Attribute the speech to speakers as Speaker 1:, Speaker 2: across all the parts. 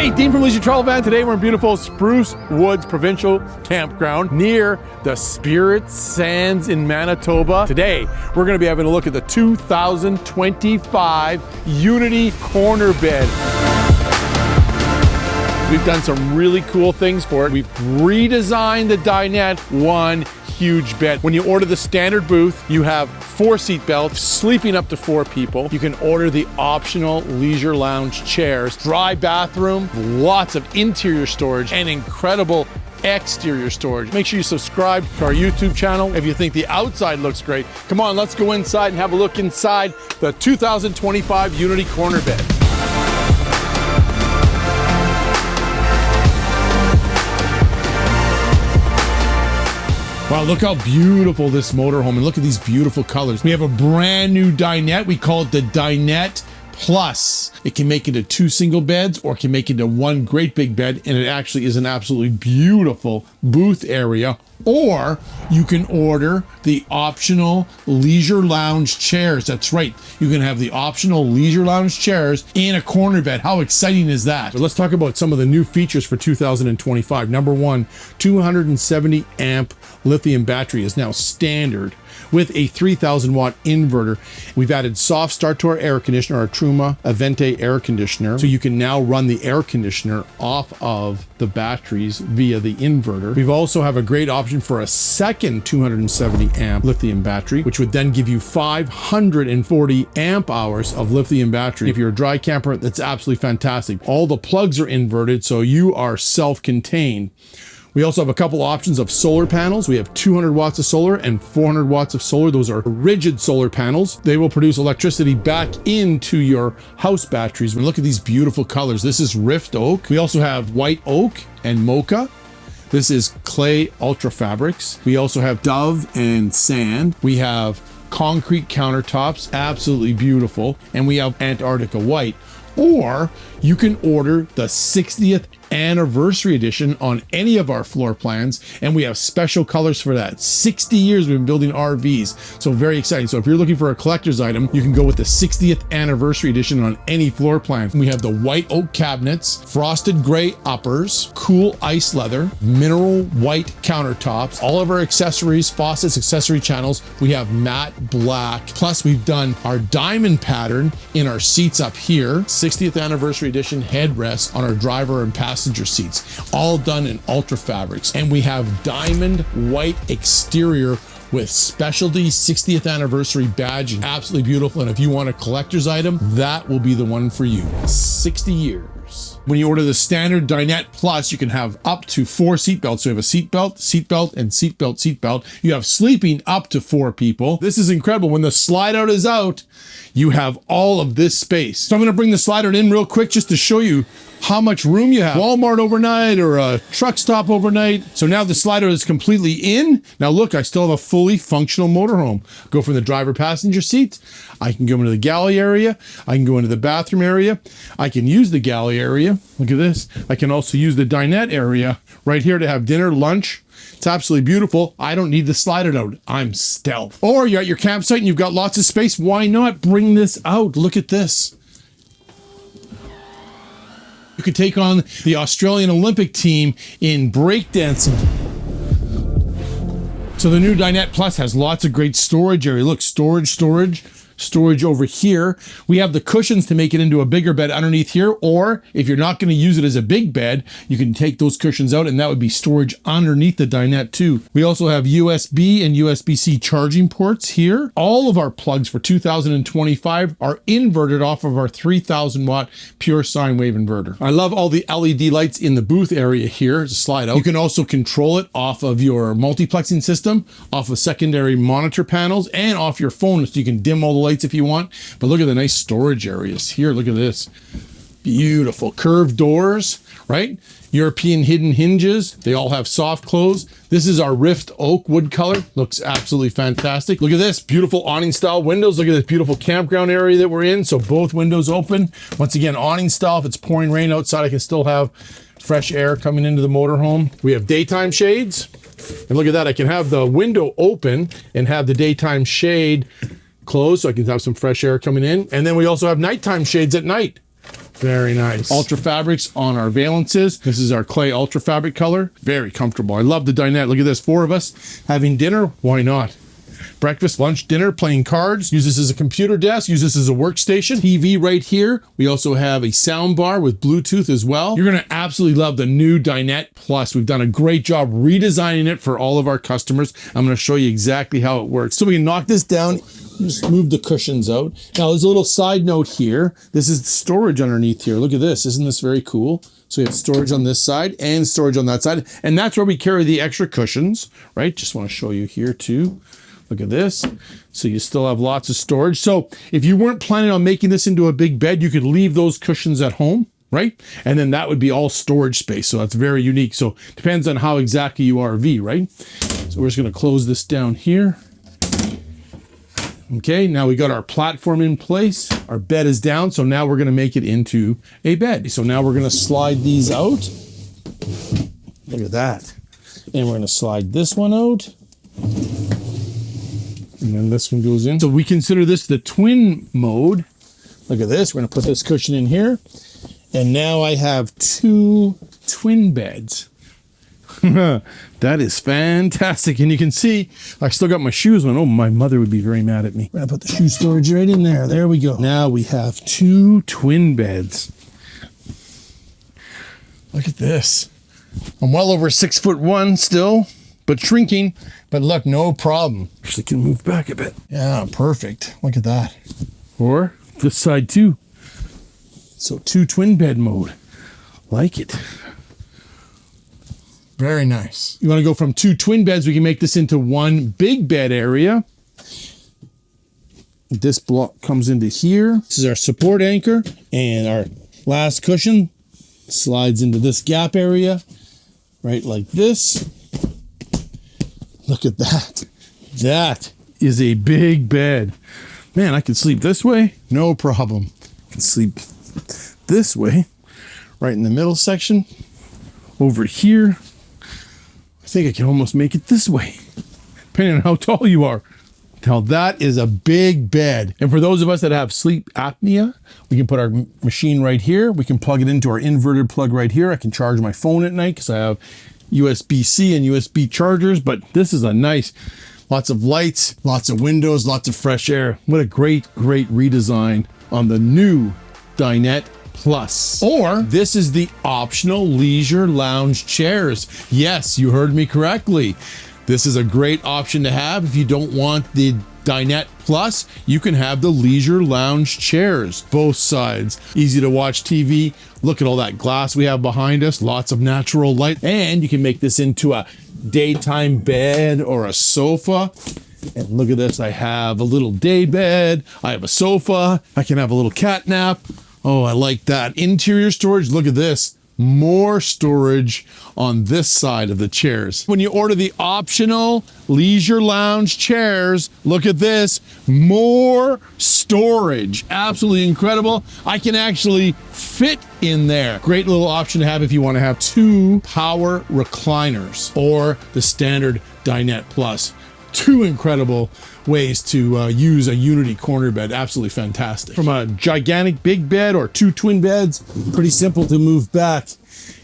Speaker 1: Hey, Dean from Leisure Travel Van. Today we're in beautiful Spruce Woods Provincial Campground near the Spirit Sands in Manitoba. Today we're going to be having a look at the 2025 Unity Corner Bed. We've done some really cool things for it. We've redesigned the dinette, one huge bed. When you order the standard booth, you have 4 seat belts, sleeping up to 4 people. You can order the optional leisure lounge chairs, dry bathroom, lots of interior storage, and incredible exterior storage. Make sure you subscribe to our YouTube channel if you think the outside looks great. Come on, let's go inside and have a look inside the 2025 Unity Corner Bed. Wow, look how beautiful this motorhome, and look at these beautiful colors. We have a brand new dinette. We call it the Dinette Plus. It can make it into 2 single beds or it can make it into 1 great big bed, and it actually is an absolutely beautiful booth area. Or you can order the optional leisure lounge chairs. That's right. You can have the optional leisure lounge chairs in a corner bed. How exciting is that? So let's talk about some of the new features for 2025. Number 1, 270 amp lithium battery is now standard with a 3,000 watt inverter. We've added soft start to our air conditioner, our Truma Avente air conditioner. So you can now run the air conditioner off of the batteries via the inverter. We've also have a great option for a second 270 amp lithium battery, which would then give you 540 amp hours of lithium battery. If you're a dry camper, that's absolutely fantastic. All the plugs are inverted, so you are self-contained. We also have a couple options of solar panels. We have 200 watts of solar and 400 watts of solar. Those are rigid solar panels. They will produce electricity back into your house batteries. Look at these beautiful colors. This is Rift Oak. We also have white oak and mocha. This is clay ultra fabrics. We also have dove and sand. We have concrete countertops, absolutely beautiful. And we have Antarctica white. Or you can order the 60th anniversary edition on any of our floor plans, and we have special colors for that. 60 years we've been building RVs, so very exciting. So if you're looking for a collector's item, you can go with the 60th anniversary edition on any floor plan. We have the white oak cabinets, frosted gray uppers, cool ice leather, mineral white countertops. All of our accessories, faucets, accessory channels, we have matte black. Plus we've done our diamond pattern in our seats up here, 60th anniversary edition headrests on our driver and passenger seats, all done in ultra fabrics. And we have diamond white exterior with specialty 60th anniversary badging. Absolutely beautiful. And if you want a collector's item, that will be the one for you. 60 years. When you order the standard Dinette Plus, you can have up to 4 seat belts. So you have a seat belt, and seat belt. You have sleeping up to 4 people. This is incredible. When the slide out is out, you have all of this space. So I'm going to bring the slide out in real quick just to show you how much room you have. Walmart overnight or a truck stop overnight. So now the slider is completely in. Now look, I still have a fully functional motorhome. Go from the driver passenger seats. I can go into the galley area. I can go into the bathroom area. I can use the galley area. Look at this. I can also use the dinette area right here to have dinner, lunch. It's absolutely beautiful. I don't need the slider out. I'm stealth. Or you're at your campsite and you've got lots of space. Why not bring this out? Look at this. You could take on the Australian Olympic team in breakdancing. So the new Dinette Plus has lots of great storage area. Look, storage over here. We have the cushions to make it into a bigger bed underneath here, or if you're not going to use it as a big bed, you can take those cushions out and that would be storage underneath the dinette too. We also have USB and USB-C charging ports here. All of our plugs for 2025 are inverted off of our 3,000 watt pure sine wave inverter. I love all the LED lights in the booth area here. It's a slide out. You can also control it off of your multiplexing system, off of secondary monitor panels, and off your phone, so you can dim all the lights if you want. But look at the nice storage areas here. Look at this. Beautiful curved doors, right? European hidden hinges. They all have soft close. This is our Rift Oak wood color. Looks absolutely fantastic. Look at this beautiful awning style windows. Look at this beautiful campground area that we're in. So both windows open. Once again, awning style. If it's pouring rain outside, I can still have fresh air coming into the motorhome. We have daytime shades. And look at that. I can have the window open and have the daytime shade closed so I can have some fresh air coming in. And then we also have nighttime shades at night. Very nice. Ultra fabrics on our valances. This is our clay ultra fabric color. Very comfortable. I love the dinette. Look at this. 4 of us having dinner. Why not? Breakfast, lunch, dinner, playing cards. Use this as a computer desk. Use this as a workstation. TV right here. We also have a sound bar with Bluetooth as well. You're going to absolutely love the new Dinette Plus. We've done a great job redesigning it for all of our customers. I'm going to show you exactly how it works. So we can knock this down. Just move the cushions out. Now there's a little side note here. This is storage underneath here. Look at this. Isn't this very cool? So we have storage on this side and storage on that side. And that's where we carry the extra cushions, right? Just want to show you here too. Look at this. So you still have lots of storage. So if you weren't planning on making this into a big bed, you could leave those cushions at home, right? And then that would be all storage space. So that's very unique. So depends on how exactly you RV, right? So we're just going to close this down here. Okay, now we got our platform in place. Our bed is down, so now we're gonna make it into a bed. So now we're gonna slide these out. Look at that. And we're gonna slide this one out. And then this one goes in. So we consider this the twin mode. Look at this, we're gonna put this cushion in here. And now I have 2 twin beds. That is fantastic. And you can see I still got my shoes on. Oh, my mother would be very mad at me. We're gonna put the shoe storage right in there. There we go. Now we have 2 twin beds. Look at this. I'm well over 6'1" still, but shrinking. But look, no problem. Actually can move back a bit. Yeah, perfect. Look at that. Or this side too. So 2 twin bed mode. Like it. Very nice. You want to go from 2 twin beds, we can make this into 1 big bed area. This block comes into here. This is our support anchor, and our last cushion slides into this gap area, right like this. Look at that. That is a big bed. Man, I can sleep this way, no problem. I can sleep this way, right in the middle section, over here. I think I can almost make it this way, depending on how tall you are. Now that is a big bed. And for those of us that have sleep apnea, we can put our machine right here. We can plug it into our inverter plug right here. I can charge my phone at night because I have USB-C and USB chargers, but this is a nice, lots of lights, lots of windows, lots of fresh air. What a great, great redesign on the new Dinette Plus. Or this is the optional leisure lounge chairs. Yes, you heard me correctly. This is a great option to have. If you don't want the Dinette Plus, you can have the leisure lounge chairs, both sides. Easy to watch TV. Look at all that glass we have behind us, lots of natural light. And you can make this into a daytime bed or a sofa. And look at this, I have a little day bed, I have a sofa, I can have a little cat nap. Oh, I like that. Interior storage, look at this. More storage on this side of the chairs. When you order the optional leisure lounge chairs, look at this, more storage. Absolutely incredible. I can actually fit in there. Great little option to have if you want to have 2 power recliners or the standard Dinette Plus. 2 incredible ways to use a Unity corner bed. Absolutely fantastic. From a gigantic big bed or 2 twin beds, pretty simple to move back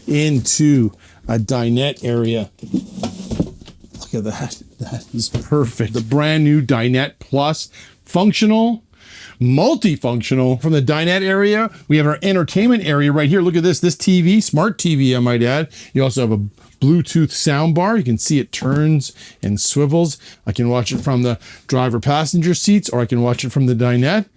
Speaker 1: into a dinette area. Look at that. That is perfect. The brand new Dinette Plus, functional, multifunctional. From the dinette area, we have our entertainment area right here. Look at this TV, smart TV, I might add. You also have a Bluetooth sound bar. You can see it turns and swivels. I can watch it from the driver passenger seats, or I can watch it from the dinette.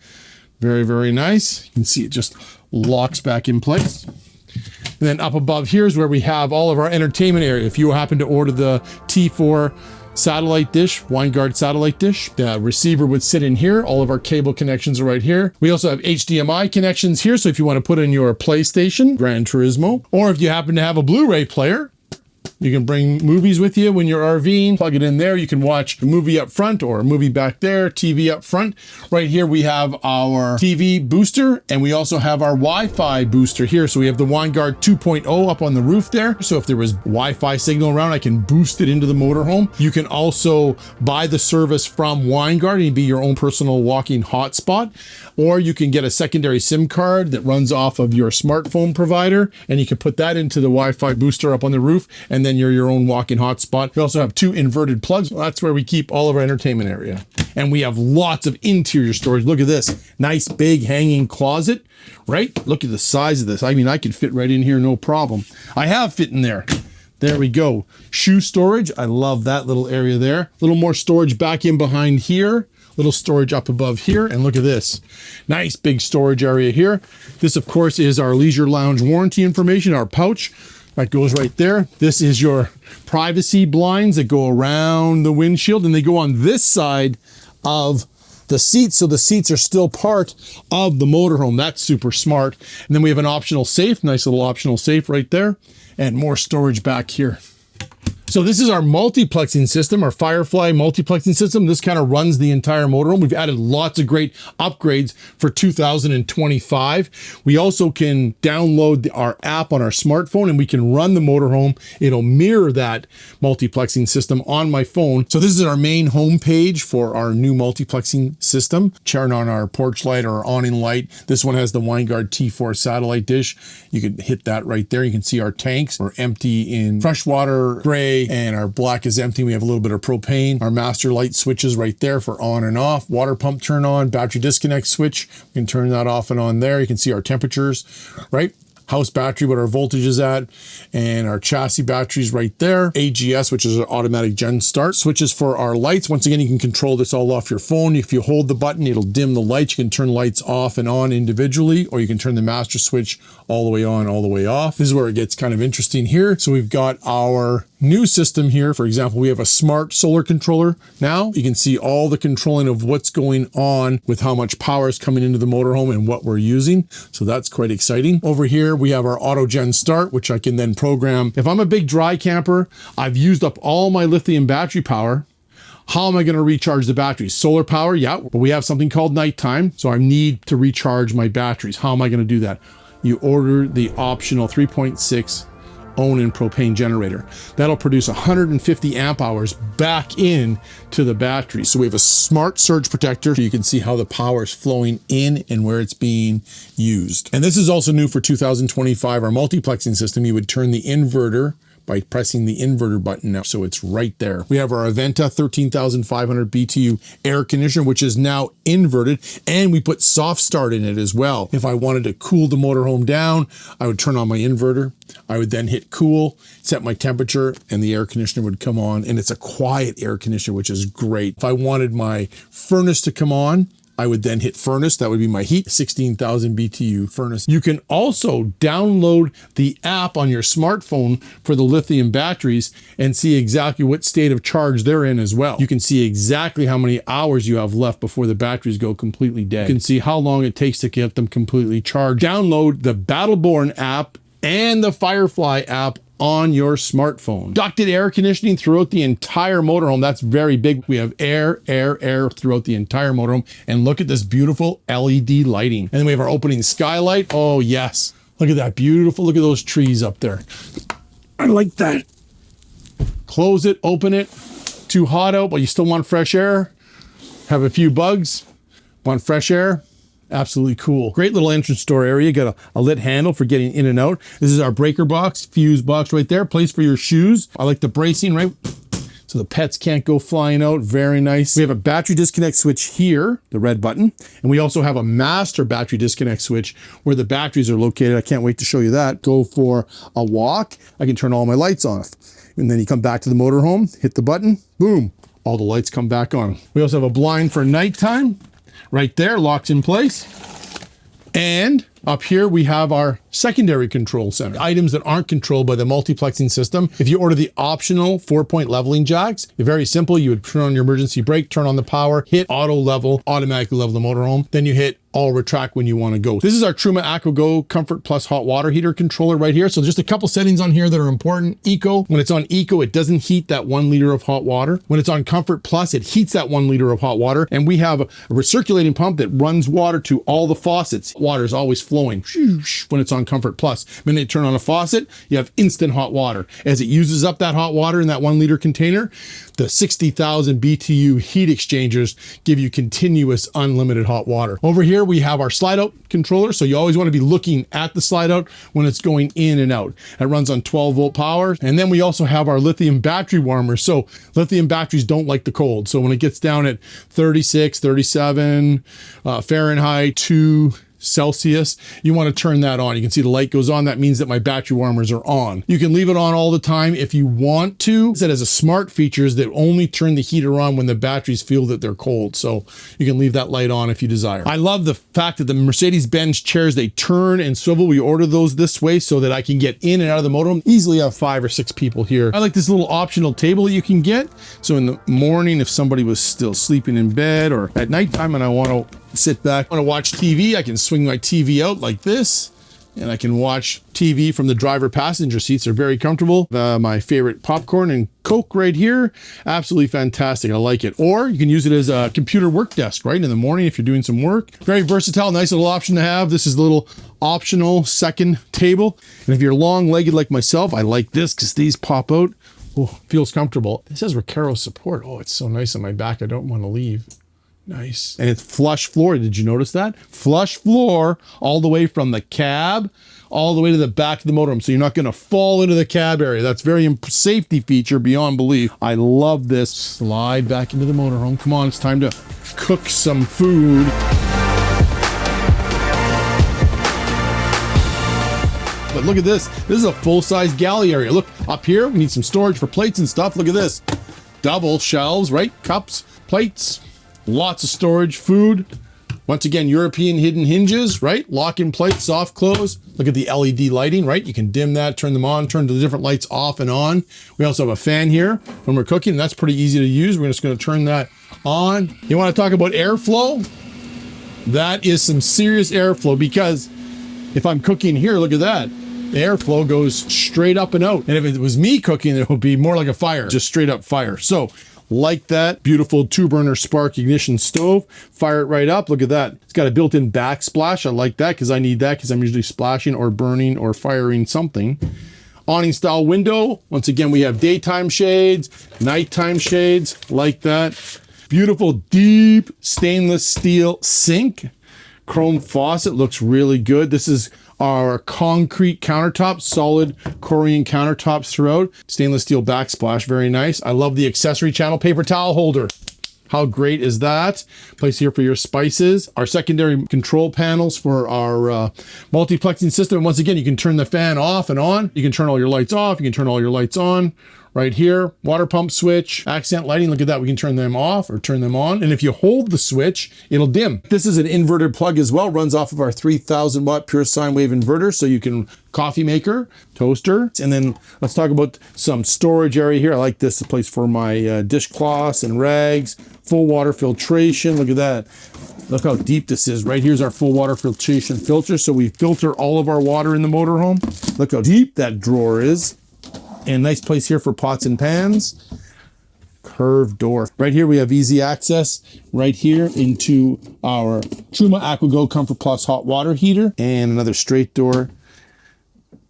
Speaker 1: Very, very nice. You can see it just locks back in place. And then up above here is where we have all of our entertainment area. If you happen to order the T4 satellite dish, WineGuard satellite dish, the receiver would sit in here. All of our cable connections are right here. We also have HDMI connections here. So if you want to put in your PlayStation, Gran Turismo, or if you happen to have a Blu-ray player, You can bring movies with you when you're RVing, plug it in there. You can watch a movie up front or a movie back there, TV up front. Right here, we have our TV booster, and we also have our Wi-Fi booster here. So we have the WineGuard 2.0 up on the roof there. So if there was Wi-Fi signal around, I can boost it into the motorhome. You can also buy the service from WineGuard and be your own personal walking hotspot, or you can get a secondary SIM card that runs off of your smartphone provider, and you can put that into the Wi-Fi booster up on the roof, and then you're your own walk-in hotspot. We also have 2 inverted plugs. That's where we keep all of our entertainment area. And we have lots of interior storage. Look at this nice big hanging closet, right? Look at the size of this. I mean, I could fit right in here, no problem. I have fit in there. There we go. Shoe storage. I love that little area there. A little more storage back in behind here. Little storage up above here. And look at this. Nice big storage area here. This, of course, is our Leisure Lounge warranty information, our pouch. That goes right there. This is your privacy blinds that go around the windshield, and they go on this side of the seats, so the seats are still part of the motorhome. That's super smart. And then we have an optional safe, nice little optional safe right there, and more storage back here. So this is our multiplexing system, our Firefly multiplexing system. This kind of runs the entire motorhome. We've added lots of great upgrades for 2025. We also can download our app on our smartphone, and we can run the motorhome. It'll mirror that multiplexing system on my phone. So this is our main home page for our new multiplexing system. Turn on our porch light or our awning light. This one has the WineGuard T4 satellite dish. You can hit that right there. You can see our tanks. We're empty in freshwater, gray, and our black is empty. We have a little bit of propane. Our master light switches right there for on and off. Water pump turn on, battery disconnect switch. We can turn that off and on there. You can see our temperatures, right? House battery, what our voltage is at, and our chassis batteries right there. AGS, which is an automatic gen start. Switches for our lights. Once again, you can control this all off your phone. If you hold the button, it'll dim the lights. You can turn lights off and on individually, or you can turn the master switch all the way on, all the way off. This is where it gets kind of interesting here. So we've got our new system here. For example, we have a smart solar controller. Now you can see all the controlling of what's going on with how much power is coming into the motorhome and what we're using. So that's quite exciting. Over here, we have our auto gen start, which I can then program. If I'm a big dry camper, I've used up all my lithium battery power. How am I going to recharge the batteries? Solar power, yeah, but we have something called nighttime. So I need to recharge my batteries. How am I going to do that? You order the optional 3.6 Onan propane generator. That'll produce 150 amp hours back in to the battery. So we have a smart surge protector, so you can see how the power is flowing in and where it's being used. And this is also new for 2025, our multiplexing system. You would turn the inverter by pressing the inverter button now, so it's right there. We have our Aventa 13,500 BTU air conditioner, which is now inverted, and we put soft start in it as well. If I wanted to cool the motorhome down, I would turn on my inverter. I would then hit cool, set my temperature, and the air conditioner would come on, and it's a quiet air conditioner, which is great. If I wanted my furnace to come on, I would then hit furnace. That would be my heat, 16,000 BTU furnace. You can also download the app on your smartphone for the lithium batteries and see exactly what state of charge they're in as well. You can see exactly how many hours you have left before the batteries go completely dead. You can see how long it takes to get them completely charged. Download the Battleborn app and the Firefly app on your smartphone. Ducted air conditioning throughout the entire motorhome. That's very big. We have air throughout the entire motorhome. And look at this beautiful LED lighting. And then we have our opening skylight. Oh yes. Look at that beautiful. Look at those trees up there. I like that. Close it, open it. Too hot out, but you still want fresh air. Have a few bugs. Want fresh air. Absolutely cool. Great little entrance door area. Got a lit handle for getting in and out. This is our breaker box, fuse box right there. Place for your shoes. I like the bracing, right? So the pets can't go flying out. Very nice. We have a battery disconnect switch here, the red button. And we also have a master battery disconnect switch where the batteries are located. I can't wait to show you that. Go for a walk. I can turn all my lights off. And then you come back to the motorhome, hit the button, boom, all the lights come back on. We also have a blind for nighttime. Right there, locks in place. And up here we have our secondary control center. Items that aren't controlled by the multiplexing system. If you order the optional 4-point leveling jacks, they're very simple. You would turn on your emergency brake, turn on the power, hit auto level, automatically level the motorhome. Then you hit all retract when you want to go. This is our Truma AquaGo Comfort Plus hot water heater controller right here. So just a couple settings on here that are important. Eco, when it's on Eco, it doesn't heat that 1 liter of hot water. When it's on Comfort Plus, it heats that 1 liter of hot water. And we have a recirculating pump that runs water to all the faucets. Water is always flowing when it's on Comfort Plus. When you turn on a faucet, you have instant hot water. As it uses up that hot water in that 1 liter container, the 60,000 BTU heat exchangers give you continuous unlimited hot water. Over here, we have our slide out controller. So you always want to be looking at the slide out when it's going in and out. It runs on 12 volt power. And then we also have our lithium battery warmer. So lithium batteries don't like the cold. So when it gets down at 36, 37 Fahrenheit, 2 Celsius, you want to turn that on. You can see the light goes on. That means that my battery warmers are on. You can leave it on all the time if you want to. It has a smart features that only turn the heater on when the batteries feel that they're cold. So you can leave that light on if you desire. I love the fact that the Mercedes-Benz chairs, they turn and swivel. We order those this way so that I can get in and out of the motorhome. Easily have 5 or 6 people here. I like this little optional table that you can get. So in the morning, if somebody was still sleeping in bed, or at nighttime and I want to sit back, I want to watch TV, I can swing my TV out like this and I can watch TV from the driver passenger seats. They're very comfortable. My favorite popcorn and Coke right here. Absolutely fantastic. I like it. Or you can use it as a computer work desk, right? In the morning if you're doing some work. Very versatile, nice little option to have. This is a little optional second table. And if you're long-legged like myself, I like this because these pop out. Oh, feels comfortable. This has Recaro support. Oh, it's so nice on my back. I don't want to leave. Nice. And it's flush floor. Did you notice that? Flush floor all the way from the cab all the way to the back of the motorhome. So you're not going to fall into the cab area. That's very safety feature beyond belief. I love this. Slide back into the motorhome. Come on, it's time to cook some food. But look at this. This is a full-size galley area. Look, up here, we need some storage for plates and stuff. Look at this. Double shelves, right? Cups, plates. Lots of storage, food. Once again, European hidden hinges, right? Lock in place, soft close. Look at the LED lighting, right? You can dim that, turn them on, turn the different lights off and on. We also have a fan here when we're cooking. That's pretty easy to use. We're just going to turn that on. You want to talk about airflow? That is some serious airflow, because if I'm cooking here, look at that. The airflow goes straight up and out. And if it was me cooking, it would be more like a fire, just straight up fire. So like that, beautiful 2-burner spark ignition stove. Fire it right up. Look at that. It's got a built-in backsplash. I like that because I need that because I'm usually splashing or burning or firing something. Awning style window. Once again, we have daytime shades, nighttime shades, like that. Beautiful deep stainless steel sink. Chrome faucet, looks really good. This is our concrete countertops, solid Corian countertops throughout. Stainless steel backsplash, very nice. I love the accessory channel paper towel holder. How great is that? Place here for your spices. Our secondary control panels for our multiplexing system. Once again, you can turn the fan off and on. You can turn all your lights off. You can turn all your lights on. Right here, water pump switch, accent lighting. Look at that. We can turn them off or turn them on. And if you hold the switch, it'll dim. This is an inverter plug as well. Runs off of our 3,000 watt pure sine wave inverter. So you can coffee maker, toaster. And then let's talk about some storage area here. I like this, a place for my dishcloths and rags. Full water filtration. Look at that. Look how deep this is. Right here's our full water filtration filter. So we filter all of our water in the motorhome. Look how deep that drawer is. And nice place here for pots and pans. Curved door. Right here we have easy access right here into our Truma AquaGo Comfort Plus hot water heater. And another straight door.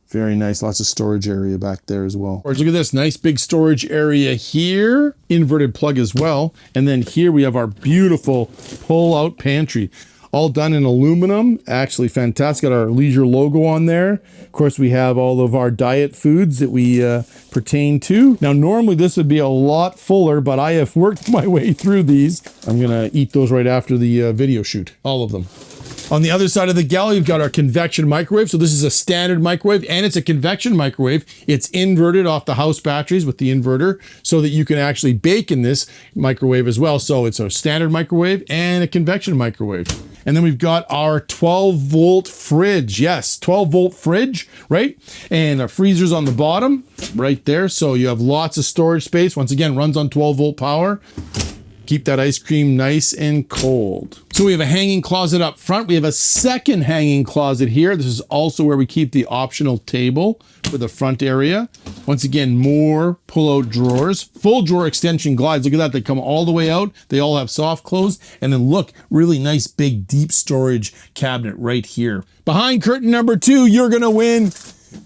Speaker 1: Very nice. Lots of storage area back there as well. Look at this. Nice big storage area here. Inverted plug as well. And then here we have our beautiful pull-out pantry. All done in aluminum. Actually fantastic. Got our Leisure logo on there. Of course, we have all of our diet foods that we pertain to. Now, normally this would be a lot fuller, but I have worked my way through these. I'm going to eat those right after the video shoot. All of them. On the other side of the galley, we've got our convection microwave. So this is a standard microwave and it's a convection microwave. It's inverted off the house batteries with the inverter so that you can actually bake in this microwave as well. So it's a standard microwave and a convection microwave. And then we've got our 12-volt fridge. Yes, 12-volt fridge, right? And our freezer's on the bottom right there. So you have lots of storage space. Once again, runs on 12-volt power. Keep that ice cream nice and cold. So we have a hanging closet up front. We have a second hanging closet here. This is also where we keep the optional table for the front area. Once again, more pull-out drawers, full drawer extension glides. Look at that, they come all the way out. They all have soft close. And then look, really nice big deep storage cabinet right here. Behind curtain number 2, you're gonna win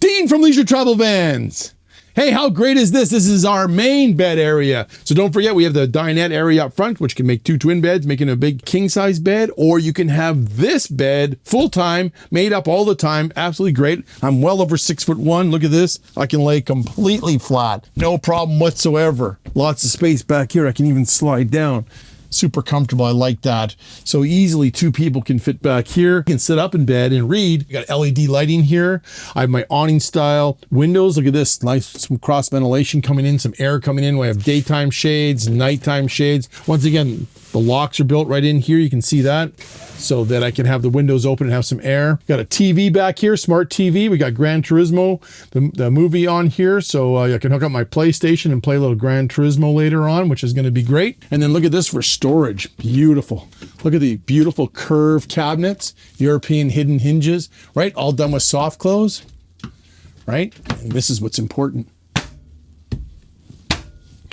Speaker 1: Dean from Leisure Travel Vans. Hey, how great is this? This is our main bed area. So don't forget, we have the dinette area up front, which can make 2 twin beds, making a big king size bed, or you can have this bed full time, made up all the time. Absolutely great. I'm well over 6'1". Look at this. I can lay completely flat. No problem whatsoever. Lots of space back here. I can even slide down. Super comfortable. I like that. So easily 2 people can fit back here. You can sit up in bed and read. You got LED lighting here. I have my awning style windows. Look at this. Nice, some cross ventilation coming in, some air coming in. We have daytime shades, nighttime shades. Once again, the locks are built right in here. You can see that, so that I can have the windows open and have some air. Got a TV back here, smart TV. We got Gran Turismo, the movie on here. So I can hook up my PlayStation and play a little Gran Turismo later on, which is going to be great. And then look at this for storage. Beautiful. Look at the beautiful curved cabinets, European hidden hinges, right? All done with soft close, right? And this is what's important.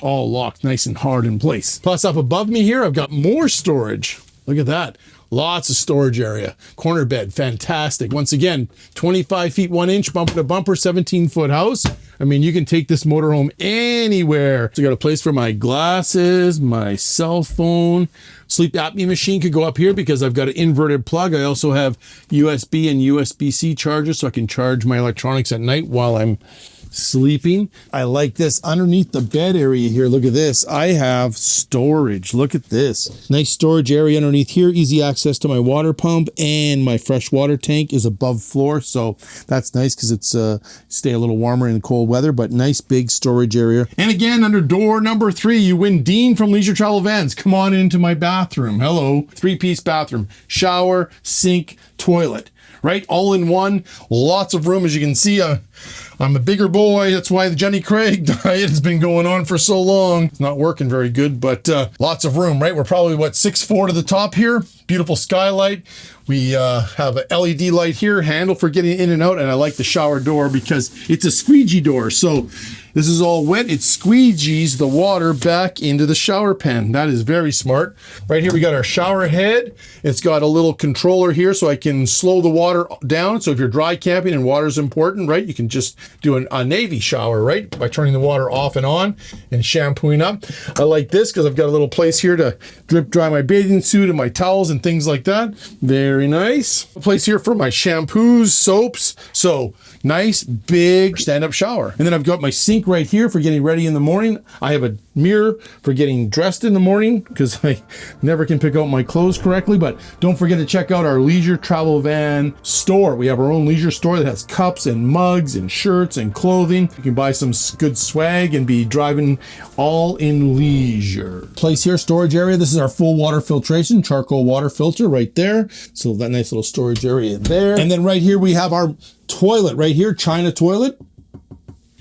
Speaker 1: All locked nice and hard in place. Plus up above me here, I've got more storage. Look at that. Lots of storage area. Corner bed, fantastic. Once again, 25 feet 1 inch, bumper to bumper, 17-foot house. I mean, you can take this motorhome anywhere. So I got a place for my glasses, my cell phone. Sleep apnea machine could go up here because I've got an inverted plug. I also have USB and USB-C chargers, so I can charge my electronics at night while I'm sleeping. I like this underneath the bed area here. Look at this. I have storage. Look at this. Nice storage area underneath here. Easy access to my water pump, and my fresh water tank is above floor. So that's nice because it's stay a little warmer in the cold weather, but nice big storage area. And again, under door number 3, you win Dean from Leisure Travel Vans. Come on into my bathroom. Hello. 3-piece bathroom, shower, sink, toilet. Right? All in one. Lots of room. As you can see, I'm a bigger boy. That's why the Jenny Craig diet has been going on for so long. It's not working very good, but lots of room, right? We're probably, what, 6'4" to the top here. Beautiful skylight. We have an LED light here, handle for getting in and out, and I like the shower door because it's a squeegee door. So this is all wet. It squeegees the water back into the shower pan. That is very smart. Right here, we got our shower head. It's got a little controller here so I can slow the water down. So if you're dry camping and water is important, right, you can just do a navy shower, right, by turning the water off and on and shampooing up. I like this because I've got a little place here to drip dry my bathing suit and my towels and things like that. Very nice. A place here for my shampoos, soaps. So nice, big stand-up shower. And then I've got my sink right here for getting ready in the morning. I have a mirror for getting dressed in the morning because I never can pick out my clothes correctly. But don't forget to check out our Leisure Travel Van store. We have our own leisure store that has cups and mugs and shirts and clothing. You can buy some good swag and be driving all in leisure. Place here, storage area. This is our full water filtration, charcoal water filter right there. So that nice little storage area there. And then right here we have our toilet right here, China toilet.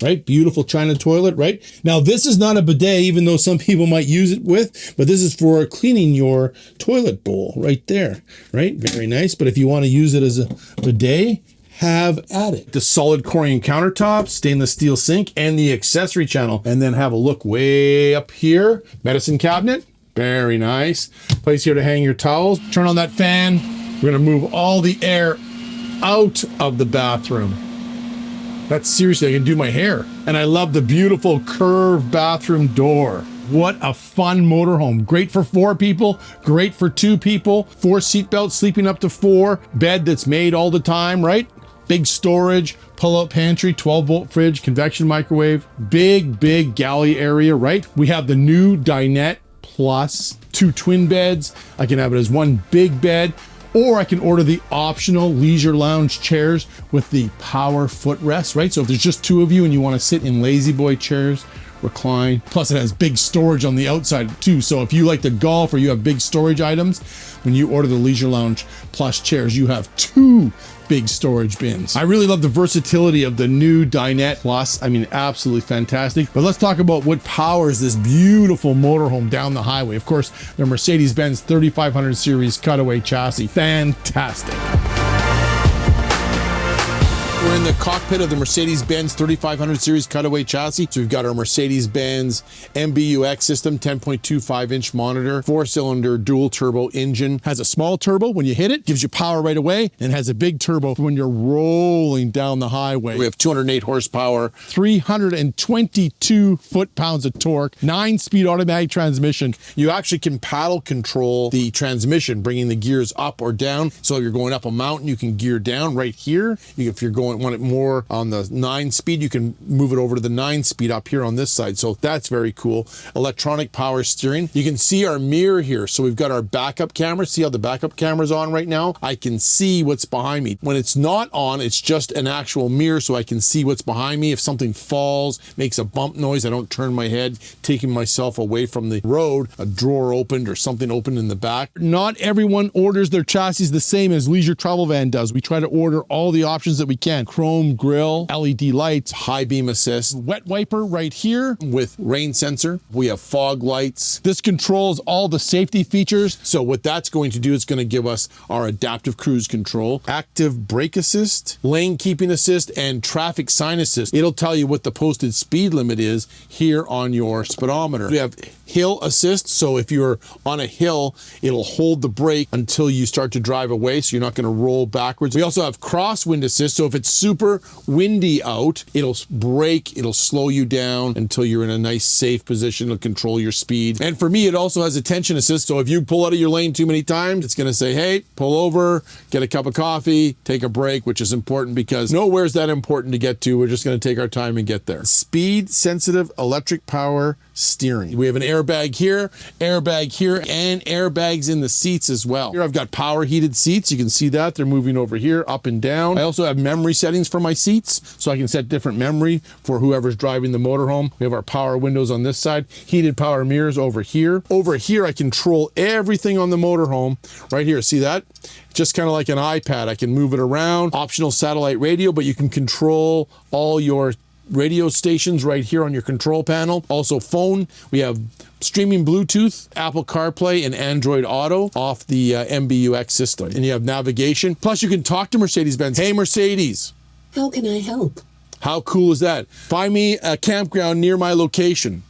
Speaker 1: Right? Beautiful China toilet, right? Now, this is not a bidet, even though some people might use it with, but this is for cleaning your toilet bowl right there, right? Very nice. But if you want to use it as a bidet, have at it. The solid Corian countertops, stainless steel sink, and the accessory channel. And then have a look way up here. Medicine cabinet. Very nice. Place here to hang your towels. Turn on that fan. We're going to move all the air out of the bathroom. That's seriously, I can do my hair. And I love the beautiful curved bathroom door. What a fun motorhome. Great for 4 people, great for 2 people, 4 seatbelts, sleeping up to 4, bed that's made all the time, right? Big storage, pull-out pantry, 12-volt fridge, convection microwave, big galley area, right? We have the new dinette plus 2 twin beds. I can have it as 1 big bed. Or I can order the optional leisure lounge chairs with the power footrest, right? So if there's just 2 of you and you want to sit in lazy boy chairs recline. Plus it has big storage on the outside too. So if you like to golf or you have big storage items, when you order the Leisure Lounge Plus chairs, you have 2 big storage bins. I really love the versatility of the new Dinette Plus. I mean, absolutely fantastic. But let's talk about what powers this beautiful motorhome down the highway. Of course, the Mercedes-Benz 3500 series cutaway chassis. Fantastic. We're in the cockpit of the Mercedes-Benz 3500 series cutaway chassis. So we've got our Mercedes-Benz MBUX system, 10.25-inch monitor, 4-cylinder dual turbo engine. Has a small turbo when you hit it, gives you power right away, and has a big turbo when you're rolling down the highway. We have 208 horsepower, 322 foot-pounds of torque, 9-speed automatic transmission. You actually can paddle control the transmission, bringing the gears up or down. So if you're going up a mountain, you can gear down right here. If you're want it more on the 9-speed, you can move it over to the 9-speed up here on this side. So that's very cool. Electronic power steering. You can see our mirror here. So we've got our backup camera. See how the backup camera's on right now? I can see what's behind me. When it's not on, it's just an actual mirror, so I can see what's behind me. If something falls, makes a bump noise, I don't turn my head, taking myself away from the road, a drawer opened or something opened in the back. Not everyone orders their chassis the same as Leisure Travel Van does. We try to order all the options that we can. Chrome grille, LED lights, high beam assist, wet wiper right here with rain sensor. We have fog lights. This controls all the safety features. So what that's going to do is going to give us our adaptive cruise control, active brake assist, lane keeping assist, and traffic sign assist. It'll tell you what the posted speed limit is here on your speedometer. We have hill assist. So if you're on a hill, it'll hold the brake until you start to drive away, so you're not going to roll backwards. We also have crosswind assist. So if it's super windy out, it'll brake, it'll slow you down until you're in a nice safe position. It'll control your speed. And for me, it also has attention assist. So if you pull out of your lane too many times, it's going to say, hey, pull over, get a cup of coffee, take a break, which is important because nowhere's that important to get to. We're just going to take our time and get there. Speed sensitive electric power steering. We have an airbag here, and airbags in the seats as well. Here I've got power heated seats. You can see that they're moving over here, up and down. I also have memory settings for my seats, so I can set different memory for whoever's driving the motorhome. We have our power windows on this side, heated power mirrors over here. Over here, I control everything on the motorhome. Right here, see that? Just kind of like an iPad. I can move it around. Optional satellite radio, but you can control all your radio stations right here on your control panel. Also phone, we have streaming Bluetooth, Apple CarPlay, and Android Auto off the MBUX system. And you have navigation. Plus you can talk to Mercedes-Benz. Hey Mercedes.
Speaker 2: How can I help?
Speaker 1: How cool is that? Find me a campground near my location.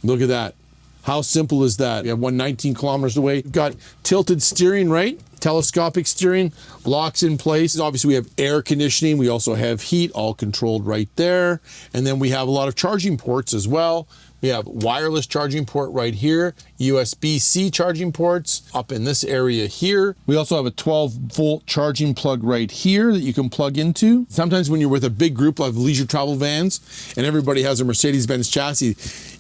Speaker 1: Look at that. How simple is that? We have 119 kilometers away. We've got tilted steering, right? Telescopic steering, locks in place. Obviously we have air conditioning. We also have heat, all controlled right there. And then we have a lot of charging ports as well. We have wireless charging port right here, USB-C charging ports up in this area here. We also have a 12-volt charging plug right here that you can plug into. Sometimes when you're with a big group of leisure travel vans and everybody has a Mercedes-Benz chassis,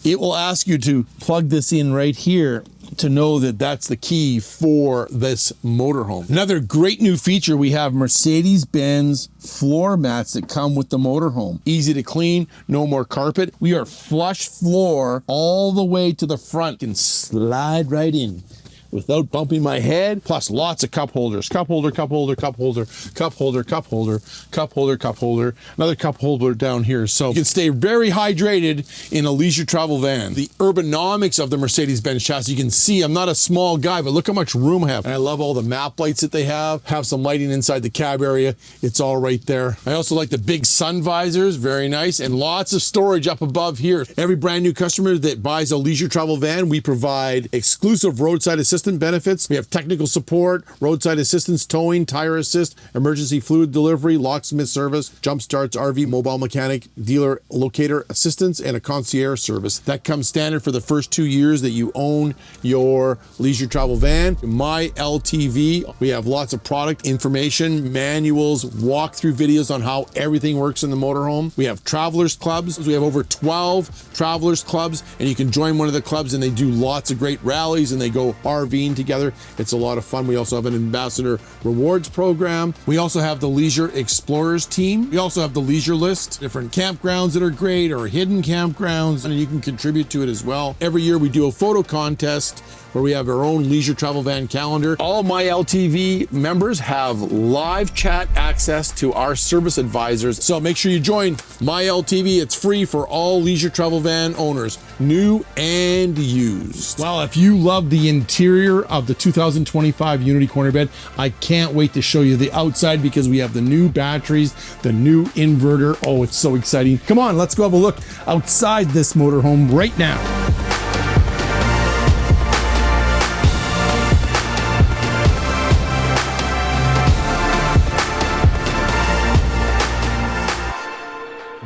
Speaker 1: it will ask you to plug this in right here to know that that's the key for this motorhome. Another great new feature, we have Mercedes-Benz floor mats that come with the motorhome. Easy to clean, no more carpet. We are flush floor all the way to the front. You can slide right in without bumping my head. Plus lots of cup holders. Cup holder, cup holder, cup holder, cup holder, cup holder, cup holder, cup holder, another cup holder down here. So you can stay very hydrated in a leisure travel van. The ergonomics of the Mercedes-Benz chassis, you can see I'm not a small guy, but look how much room I have. And I love all the map lights that they have. Have some lighting inside the cab area. It's all right there. I also like the big sun visors, very nice, and lots of storage up above here. Every brand new customer that buys a leisure travel van, we provide exclusive roadside assistance benefits. We have technical support, roadside assistance, towing, tire assist, emergency fluid delivery, locksmith service, jump starts, RV, mobile mechanic, dealer locator assistance, and a concierge service. That comes standard for the first 2 years that you own your leisure travel van. MyLTV, we have lots of product information, manuals, walkthrough videos on how everything works in the motorhome. We have travelers clubs. We have over 12 travelers clubs, and you can join one of the clubs, and they do lots of great rallies, and they go RV RVing together. It's a lot of fun. We also have an ambassador rewards program. We also have the Leisure Explorers team. We also have the leisure list, different campgrounds that are great or hidden campgrounds, and you can contribute to it as well. Every year we do a photo contest where we have our own leisure travel van calendar. All MyLTV members have live chat access to our service advisors. So make sure you join MyLTV. It's free for all leisure travel van owners, new and used. Well, if you love the interior of the 2025 Unity corner bed, I can't wait to show you the outside because we have the new batteries, the new inverter. Oh, it's so exciting. Come on, let's go have a look outside this motorhome right now.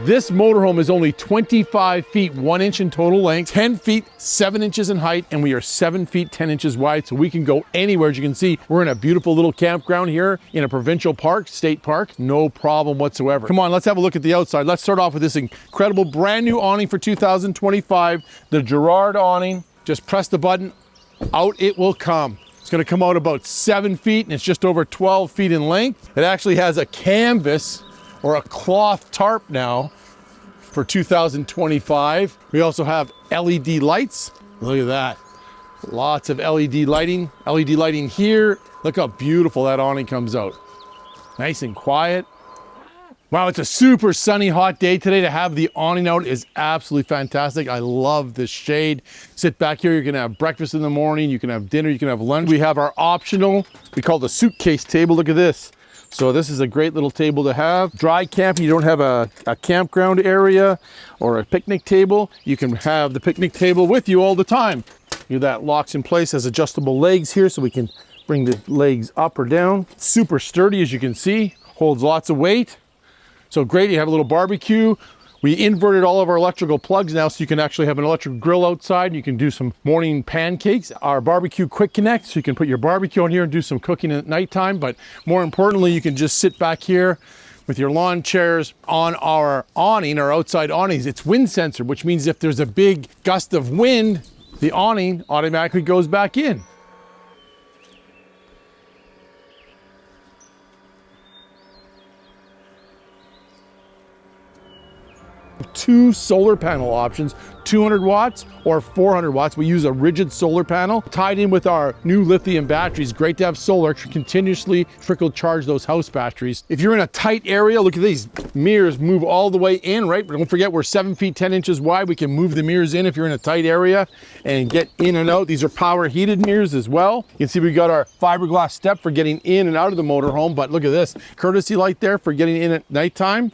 Speaker 1: This motorhome is only 25 feet 1 inch in total length, 10 feet 7 inches in height, and we are 7 feet 10 inches wide, so we can go anywhere. As you can see, we're in a beautiful little campground here in a provincial park, state park, no problem whatsoever. Come on, let's have a look at the outside. Let's start off with this incredible brand new awning for 2025, the Girard awning. Just press the button, out it will come. It's gonna come out about 7 feet, and it's just over 12 feet in length. It actually has a canvas or a cloth tarp now for 2025. We also have LED lights. Look at that. Lots of LED lighting. LED lighting here. Look how beautiful that awning comes out. Nice and quiet. Wow, it's a super sunny, hot day today. To have the awning out is absolutely fantastic. I love the shade. Sit back here, you can have breakfast in the morning, you can have dinner, you can have lunch. We have our optional, we call the suitcase table. Look at this. So this is a great little table to have. Dry camping, you don't have a campground area or a picnic table, you can have the picnic table with you all the time. That locks in place, has adjustable legs here so we can bring the legs up or down. Super sturdy, as you can see, holds lots of weight. So great, you have a little barbecue. We inverted all of our electrical plugs now so you can actually have an electric grill outside and you can do some morning pancakes. Our barbecue quick connect, so you can put your barbecue on here and do some cooking at nighttime. But more importantly, you can just sit back here with your lawn chairs on our awning, our outside awnings. It's wind sensor, which means if there's a big gust of wind, the awning automatically goes back in. Two solar panel options, 200 watts or 400 watts. We use a rigid solar panel tied in with our new lithium batteries. Great to have solar to continuously trickle charge those house batteries. If you're in a tight area, look at these mirrors move all the way in, right? But don't forget, we're 7 feet 10 inches wide. We can move the mirrors in if you're in a tight area and get in and out. These are power heated mirrors as well. You can see we got our fiberglass step for getting in and out of the motorhome, but look at this courtesy light there for getting in at nighttime.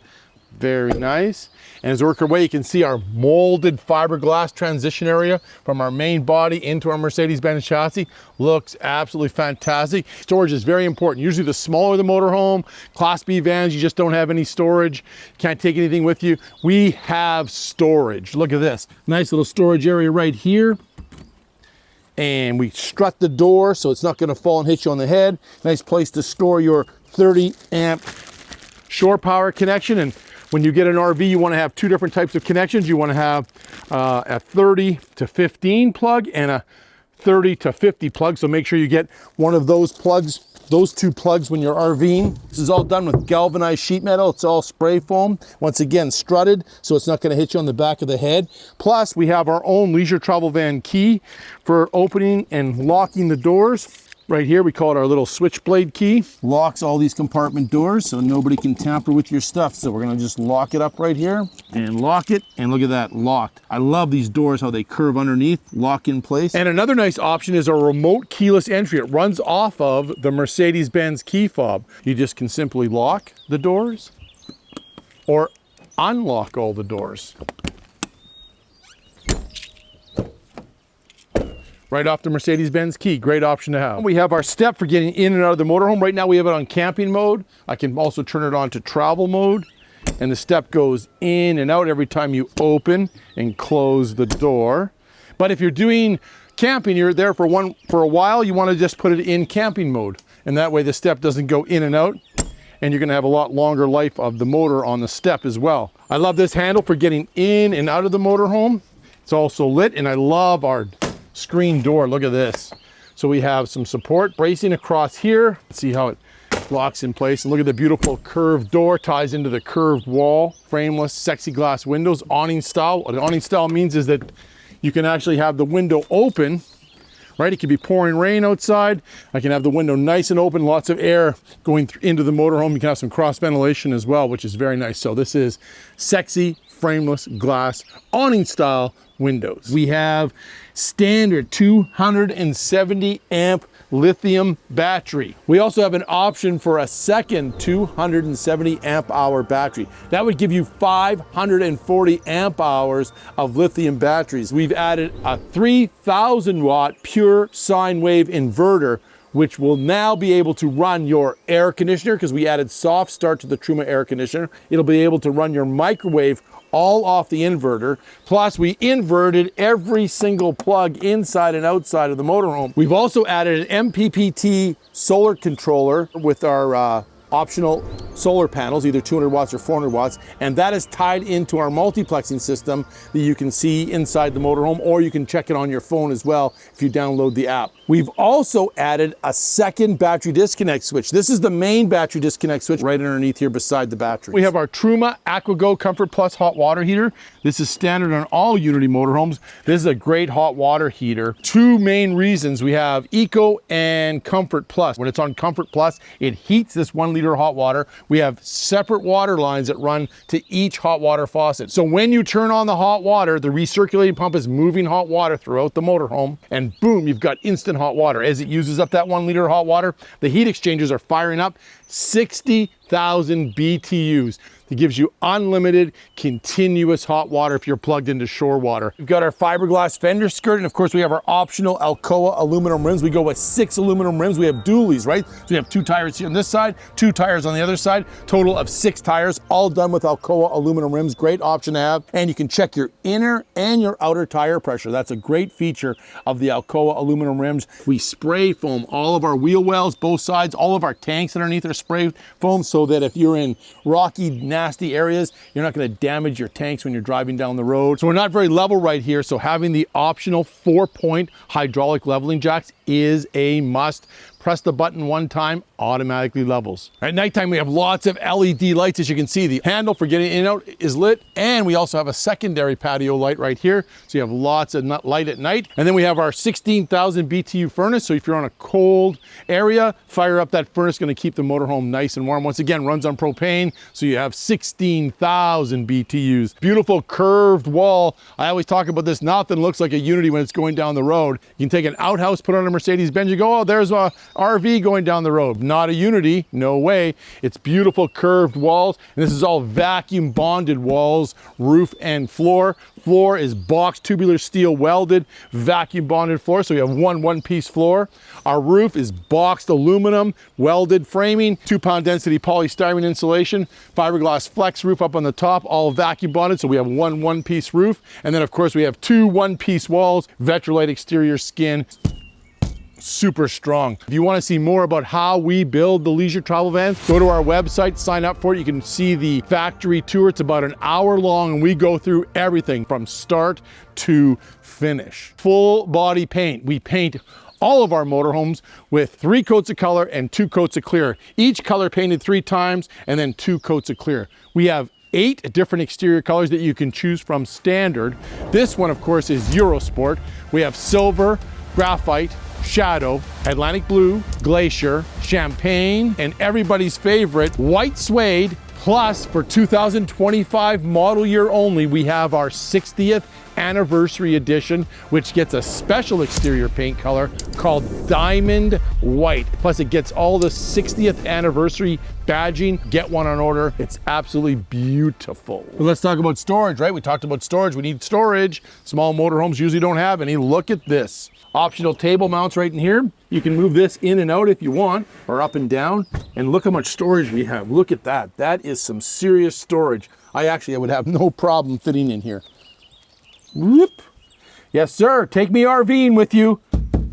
Speaker 1: Very nice. And as we work our way, you can see our molded fiberglass transition area from our main body into our Mercedes-Benz chassis. Looks absolutely fantastic. Storage is very important. Usually the smaller the motorhome, Class B vans, you just don't have any storage. Can't take anything with you. We have storage. Look at this. Nice little storage area right here. And we strut the door so it's not going to fall and hit you on the head. Nice place to store your 30 amp shore power connection. And when you get an RV, you want to have two different types of connections. You want to have a 30 to 15 plug and a 30 to 50 plug. So make sure you get one of those plugs, those two plugs when you're RVing. This is all done with galvanized sheet metal. It's all spray foam. Once again, strutted, so it's not going to hit you on the back of the head. Plus, we have our own leisure travel van key for opening and locking the doors. Right here, we call it our little switchblade key. Locks all these compartment doors so nobody can tamper with your stuff. So we're gonna just lock it up right here and lock it. And look at that, locked. I love these doors, how they curve underneath, lock in place. And another nice option is a remote keyless entry. It runs off of the Mercedes-Benz key fob. You just can simply lock the doors or unlock all the doors. Right off the Mercedes-Benz key, great option to have. We have our step for getting in and out of the motorhome. Right now we have it on camping mode. I can also turn it on to travel mode. And the step goes in and out every time you open and close the door. But if you're doing camping, you're there for a while, you want to just put it in camping mode. And that way the step doesn't go in and out. And you're going to have a lot longer life of the motor on the step as well. I love this handle for getting in and out of the motorhome. It's also lit, and I love our screen door. Look at this. So we have some support bracing across here. See how it locks in place. And look at the beautiful curved door, ties into the curved wall. Frameless, sexy glass windows, awning style. What an awning style means is that you can actually have the window open, right? It could be pouring rain outside. I can have the window nice and open, lots of air going into the motorhome. You can have some cross ventilation as well, which is very nice. So this is sexy, frameless glass, awning style windows. We have standard 270 amp lithium battery. We also have an option for a second 270 amp hour battery. That would give you 540 amp hours of lithium batteries. We've added a 3,000 watt pure sine wave inverter, which will now be able to run your air conditioner, because we added soft start to the Truma air conditioner. It'll be able to run your microwave all off the inverter. Plus, we inverted every single plug inside and outside of the motorhome. We've also added an MPPT solar controller with our optional solar panels, either 200 watts or 400 watts, and that is tied into our multiplexing system that you can see inside the motorhome, or you can check it on your phone as well if you download the app. We've also added a second battery disconnect switch. This is the main battery disconnect switch right underneath here beside the battery. We have our Truma AquaGo Comfort Plus hot water heater. This is standard on all Unity motorhomes. This is a great hot water heater. Two main reasons: we have Eco and Comfort Plus. When it's on Comfort Plus, it heats this 1 liter hot water. We have separate water lines that run to each hot water faucet. So when you turn on the hot water, the recirculating pump is moving hot water throughout the motorhome, and boom, you've got instant hot water. As it uses up that 1 liter of hot water, the heat exchangers are firing up 60,000 BTUs. It gives you unlimited, continuous hot water if you're plugged into shore water. We've got our fiberglass fender skirt, and of course we have our optional Alcoa aluminum rims. We go with 6 aluminum rims. We have dualies, right? So we have 2 tires here on this side, 2 tires on the other side, total of 6 tires, all done with Alcoa aluminum rims. Great option to have. And you can check your inner and your outer tire pressure. That's a great feature of the Alcoa aluminum rims. We spray foam all of our wheel wells, both sides, all of our tanks underneath are spray foam, so that if you're in rocky, nasty areas, you're not going to damage your tanks when you're driving down the road. So we're not very level right here, so having the optional 4-point hydraulic leveling jacks is a must. Press the button one time, automatically levels. At nighttime, we have lots of LED lights. As you can see, the handle for getting in and out is lit, and we also have a secondary patio light right here, so you have lots of light at night. And then we have our 16,000 BTU furnace, so if you're on a cold area, fire up that furnace, going to keep the motorhome nice and warm. Once again, runs on propane, so you have 16,000 BTUs. Beautiful curved wall. I always talk about this. Nothing looks like a Unity when it's going down the road. You can take an outhouse, put on a Mercedes-Benz, you go, oh, there's a RV going down the road. Not a Unity, no way. It's beautiful curved walls, and this is all vacuum bonded walls, roof and floor. Floor is boxed tubular steel welded, vacuum bonded floor, so we have one-piece floor. Our roof is boxed aluminum, welded framing, 2-pound density polystyrene insulation, fiberglass flex roof up on the top, all vacuum bonded, so we have one-piece roof. And then of course we have 2 one-piece walls, Vetrolite exterior skin. Super strong. If you want to see more about how we build the leisure travel vans, go to our website, sign up for it. You can see the factory tour. It's about an hour long, and we go through everything from start to finish. Full body paint. We paint all of our motorhomes with 3 coats of color and 2 coats of clear. Each color painted 3 times, and then 2 coats of clear. We have 8 different exterior colors that you can choose from standard. This one, of course, is Eurosport. We have silver, graphite, shadow, Atlantic blue, glacier, champagne, and everybody's favorite, white suede. Plus, for 2025 model year only, we have our 60th anniversary edition, which gets a special exterior paint color called Diamond White. Plus, it gets all the 60th anniversary badging. Get one on order. It's absolutely beautiful. But let's talk about storage, right? We talked about storage. We need storage. Small motorhomes usually don't have any. Look at this. Optional table mounts right in here. You can move this in and out if you want, or up and down. And look how much storage we have. Look at that. That is some serious storage. I would have no problem fitting in here. Whoop. Yes, sir. Take me RVing with you.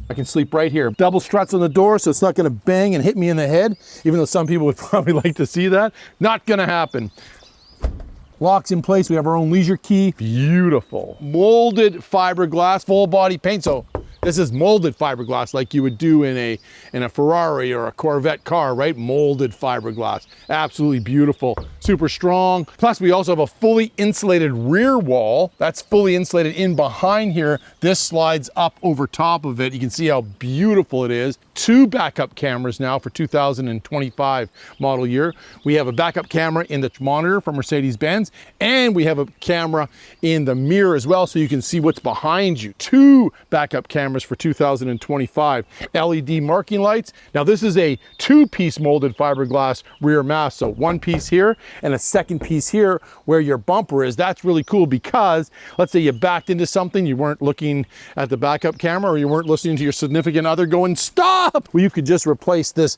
Speaker 1: I can sleep right here. Double struts on the door, so it's not going to bang and hit me in the head, even though some people would probably like to see that. Not going to happen. Locks in place. We have our own leisure key. Beautiful. Molded fiberglass, full body paint. So This is molded fiberglass like you would do in a Ferrari or a Corvette car, right? Molded fiberglass. Absolutely beautiful, super strong. Plus we also have a fully insulated rear wall. That's fully insulated in behind here. This slides up over top of it. You can see how beautiful it is. 2 backup cameras now for 2025 model year. We have a backup camera in the monitor from Mercedes-Benz, and we have a camera in the mirror as well, so you can see what's behind you. 2 backup cameras for 2025. LED marking lights. Now this is a 2-piece molded fiberglass rear mast, so 1 piece here and a 2nd piece here where your bumper is. That's really cool because let's say you backed into something, you weren't looking at the backup camera, or you weren't listening to your significant other going, stop! Well, you could just replace this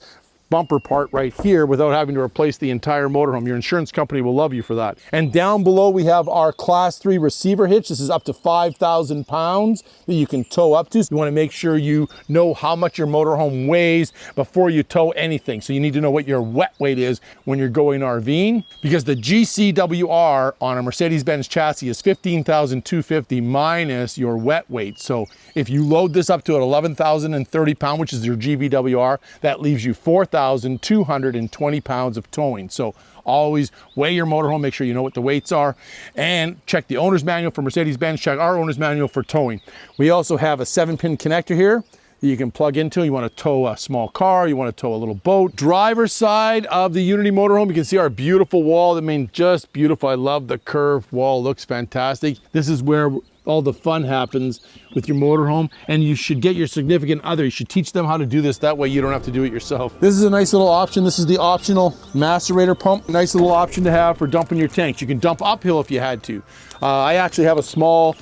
Speaker 1: bumper part right here without having to replace the entire motorhome. Your insurance company will love you for that. And down below we have our class 3 receiver hitch. This is up to 5,000 pounds that you can tow up to. So you want to make sure you know how much your motorhome weighs before you tow anything. So you need to know what your wet weight is when you're going RVing, because the GCWR on a Mercedes-Benz chassis is 15,250 minus your wet weight. So if you load this up to an 11,030 pound, which is your GVWR, that leaves you 4,220 pounds of towing. So always weigh your motorhome, make sure you know what the weights are, and check the owner's manual for Mercedes-Benz, check our owner's manual for towing. We also have a 7-pin connector here that you can plug into. You want to tow a small car, you want to tow a little boat. Driver's side of the Unity motorhome, you can see our beautiful wall. I mean, just beautiful. I love the curved wall, looks fantastic. This is where all the fun happens with your motorhome, and you should get your significant other. You should teach them how to do this. That way you don't have to do it yourself. This is a nice little option. This is the optional macerator pump. Nice little option to have for dumping your tanks. You can dump uphill if you had to. I actually have a small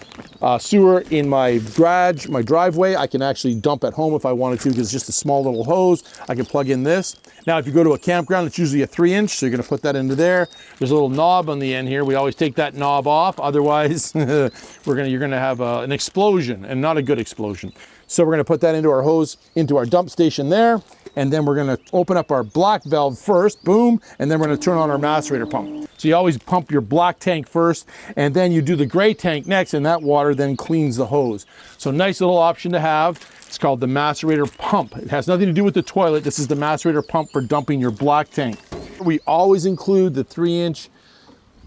Speaker 1: sewer in my garage, my driveway. I can actually dump at home if I wanted to, because it's just a small little hose. I can plug in this. Now, if you go to a campground, it's usually a 3-inch, so you're gonna put that into there. There's a little knob on the end here. We always take that knob off. Otherwise, you're gonna have an explosion, and not a good explosion. So we're gonna put that into our hose, into our dump station there, and then we're gonna open up our black valve first, boom, and then we're gonna turn on our macerator pump. So you always pump your black tank first, and then you do the gray tank next, and that water then cleans the hose. So nice little option to have. It's called the macerator pump. It has nothing to do with the toilet. This is the macerator pump for dumping your black tank. We always include the 3-inch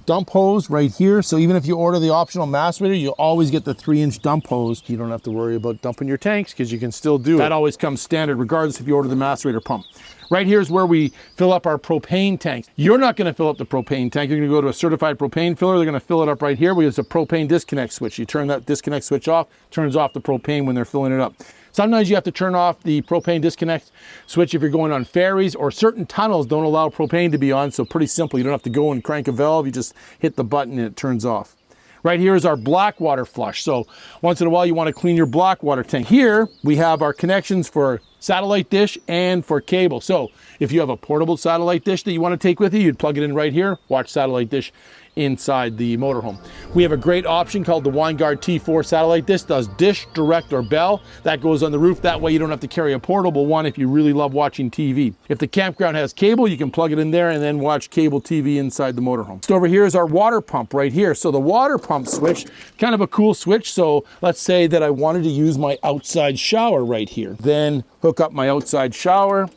Speaker 1: dump hose right here. So even if you order the optional macerator, you'll always get the 3-inch dump hose. You don't have to worry about dumping your tanks, because you can still do it. That always comes standard regardless if you order the macerator pump. Right here is where we fill up our propane tanks. You're not gonna fill up the propane tank. You're gonna go to a certified propane filler. They're gonna fill it up right here. We use a propane disconnect switch. You turn that disconnect switch off, turns off the propane when they're filling it up. Sometimes you have to turn off the propane disconnect switch if you're going on ferries, or certain tunnels don't allow propane to be on. So pretty simple. You don't have to go and crank a valve. You just hit the button and it turns off. Right here is our black water flush. So once in a while you want to clean your black water tank. Here we have our connections for satellite dish and for cable. So if you have a portable satellite dish that you want to take with you, you'd plug it in right here, watch satellite dish inside the motorhome. We have a great option called the Winegard T4 satellite dish. Does dish, direct, or bell. That goes on the roof. That way you don't have to carry a portable one if you really love watching TV. If the campground has cable, you can plug it in there and then watch cable TV inside the motorhome. So over here is our water pump right here. So the water pump switch, kind of a cool switch. So let's say that I wanted to use my outside shower right here. Then hook up my outside shower.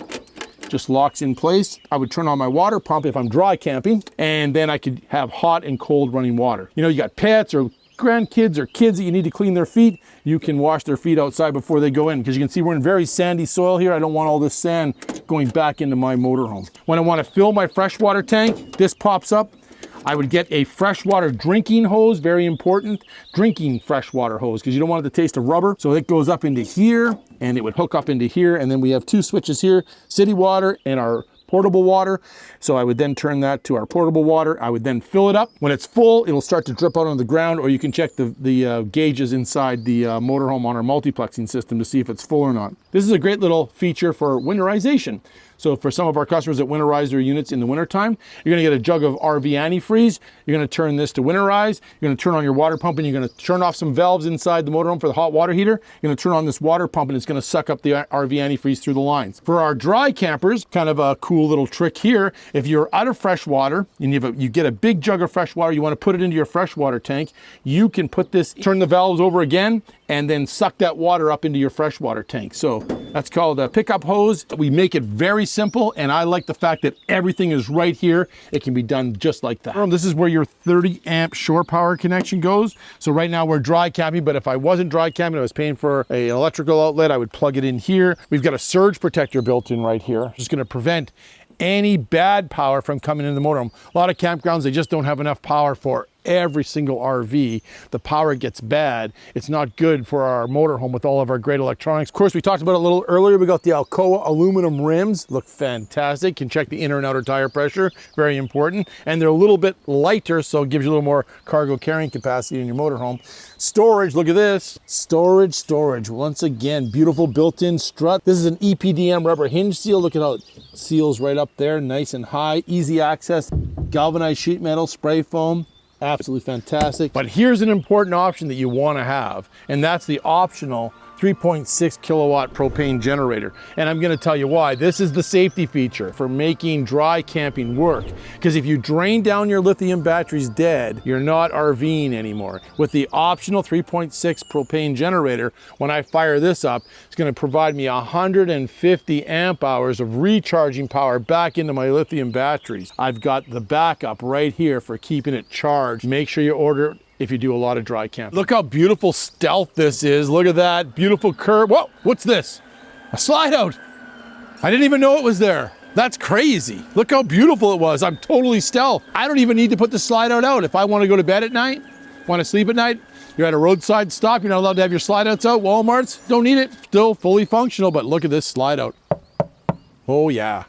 Speaker 1: Just locks in place. I would turn on my water pump if I'm dry camping, and then I could have hot and cold running water. You know, you got pets or grandkids or kids that you need to clean their feet, you can wash their feet outside before they go in, because you can see we're in very sandy soil here. I don't want all this sand going back into my motorhome. When I want to fill my freshwater tank, this pops up. I would get a freshwater drinking hose, very important, drinking freshwater hose, because you don't want it to taste of rubber. So it goes up into here, and it would hook up into here, and then we have 2 switches here, city water and our portable water. So I would then turn that to our portable water. I would then fill it up. When it's full, it'll start to drip out on the ground, or you can check the gauges inside the motorhome on our multiplexing system to see if it's full or not. This is a great little feature for winterization. So for some of our customers that winterize their units in the wintertime, you're gonna get a jug of RV antifreeze. You're gonna turn this to winterize. You're gonna turn on your water pump and you're gonna turn off some valves inside the motorhome for the hot water heater. You're gonna turn on this water pump and it's gonna suck up the RV antifreeze through the lines. For our dry campers, kind of a cool little trick here. If you're out of fresh water and you get a big jug of fresh water, you wanna put it into your freshwater tank, you can put this, turn the valves over again, and then suck that water up into your freshwater tank. So that's called a pickup hose. We make it very simple, and I like the fact that everything is right here. It can be done just like that. This is where your 30 amp shore power connection goes. So right now we're dry camping, but if I wasn't dry camping, I was paying for an electrical outlet, I would plug it in here. We've got a surge protector built in right here. Just gonna prevent any bad power from coming into the motorhome. A lot of campgrounds, they just don't have enough power for every single RV. The power gets bad. It's not good for our motorhome with all of our great electronics. Of course, we talked about it a little earlier. We got the Alcoa aluminum rims. Look fantastic. Can check the inner and outer tire pressure. Very important. And they're a little bit lighter, so it gives you a little more cargo carrying capacity in your motorhome. Storage, look at this. Storage. Once again, beautiful built-in strut. This is an EPDM rubber hinge seal. Look at how it seals right up there, nice and high. Easy access, galvanized sheet metal, spray foam. Absolutely fantastic. But here's an important option that you want to have, and that's the optional 3.6 kilowatt propane generator. And I'm going to tell you why. This is the safety feature for making dry camping work. Because if you drain down your lithium batteries dead, you're not RVing anymore. With the optional 3.6 propane generator, when I fire this up, it's going to provide me 150 amp hours of recharging power back into my lithium batteries. I've got the backup right here for keeping it charged. Make sure you order it if you do a lot of dry camping. Look how beautiful stealth this is. Look at that beautiful curve. Whoa, what's this? A slide out. I didn't even know it was there. That's crazy. Look how beautiful it was. I'm totally stealth. I don't even need to put the slide out. If I want to go to bed at night, want to sleep at night, you're at a roadside stop, you're not allowed to have your slide outs out. Walmart's, don't need it. Still fully functional, but look at this slide out. Oh yeah.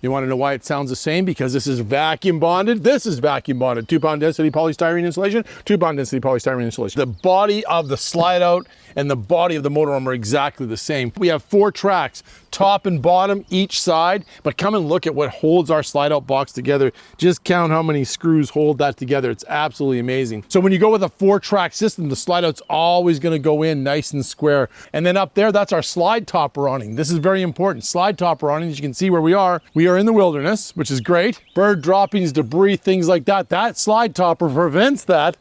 Speaker 1: You want to know why it sounds the same? Because this is vacuum bonded. This is vacuum bonded. 2-pound density polystyrene insulation, 2-pound density polystyrene insulation. The body of the slide out and the body of the motorhome are exactly the same. We have 4 tracks, top and bottom each side, but come and look at what holds our slide out box together. Just count how many screws hold that together. It's absolutely amazing. So when you go with a 4-track system, the slide out's always going to go in nice and square. And then up there, that's our slide topper awning. This is very important. Slide topper awning, as you can see where we are in the wilderness, which is great. Bird droppings, debris, things like that. That slide topper prevents that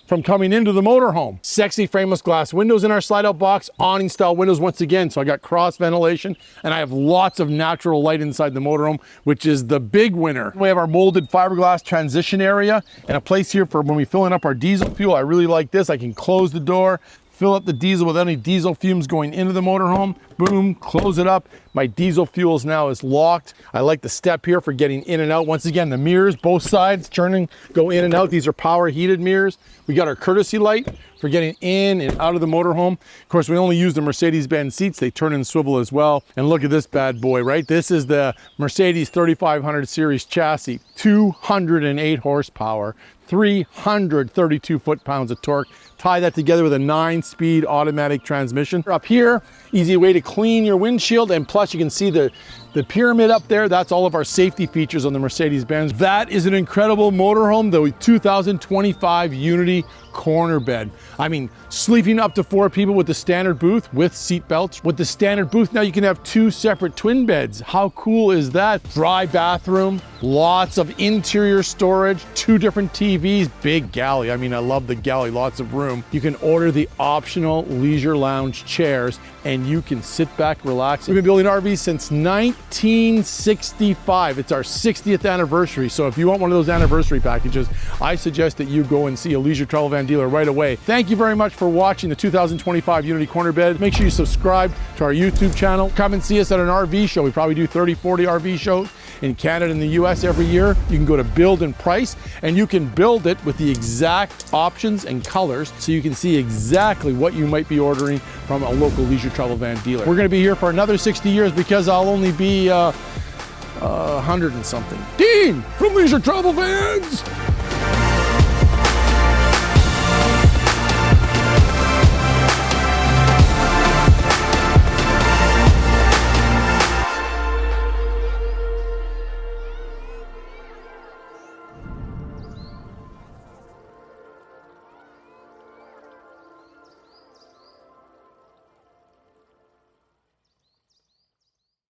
Speaker 1: from coming into the motorhome. Sexy frameless glass windows in our slide out box, awning style windows once again. So I got cross ventilation and I have lots of natural light inside the motorhome, which is the big winner. We have our molded fiberglass transition area and a place here for when we filling up our diesel fuel. I really like this. I can close the door, fill up the diesel without any diesel fumes going into the motorhome. Boom, close it up. My diesel fuels now is locked. I like the step here for getting in and out. Once again, the mirrors, both sides, turning, go in and out. These are power heated mirrors. We got our courtesy light for getting in and out of the motorhome. Of course, we only use the Mercedes-Benz seats. They turn and swivel as well. And look at this bad boy, right? This is the Mercedes 3500 series chassis, 208 horsepower, 332 foot-pounds of torque. Tie that together with a 9-speed automatic transmission. Up here, easy way to clean your windshield, and plus you can see the pyramid up there. That's all of our safety features on the Mercedes-Benz. That is an incredible motorhome, the 2025 Unity corner bed. I mean, sleeping up to 4 people with the standard booth with seat belts. With the standard booth, now you can have 2 separate twin beds. How cool is that? Dry bathroom, lots of interior storage, 2 different TVs, big galley. I mean, I love the galley, lots of room. You can order the optional leisure lounge chairs and you can sit back, relax. We've been building RVs since 1965. It's our 60th anniversary. So if you want one of those anniversary packages, I suggest that you go and see a Leisure Travel Van dealer right away. Thank you very much for watching the 2025 Unity Corner Bed. Make sure you subscribe to our YouTube channel. Come and see us at an RV show. We probably do 30, 40 RV shows in Canada and the US every year. You can go to build and price, and you can build it with the exact options and colors so you can see exactly what you might be ordering from a local Leisure Travel Van dealer. We're going to be here for another 60 years because I'll only be 100 and something. Dean from Leisure Travel Vans!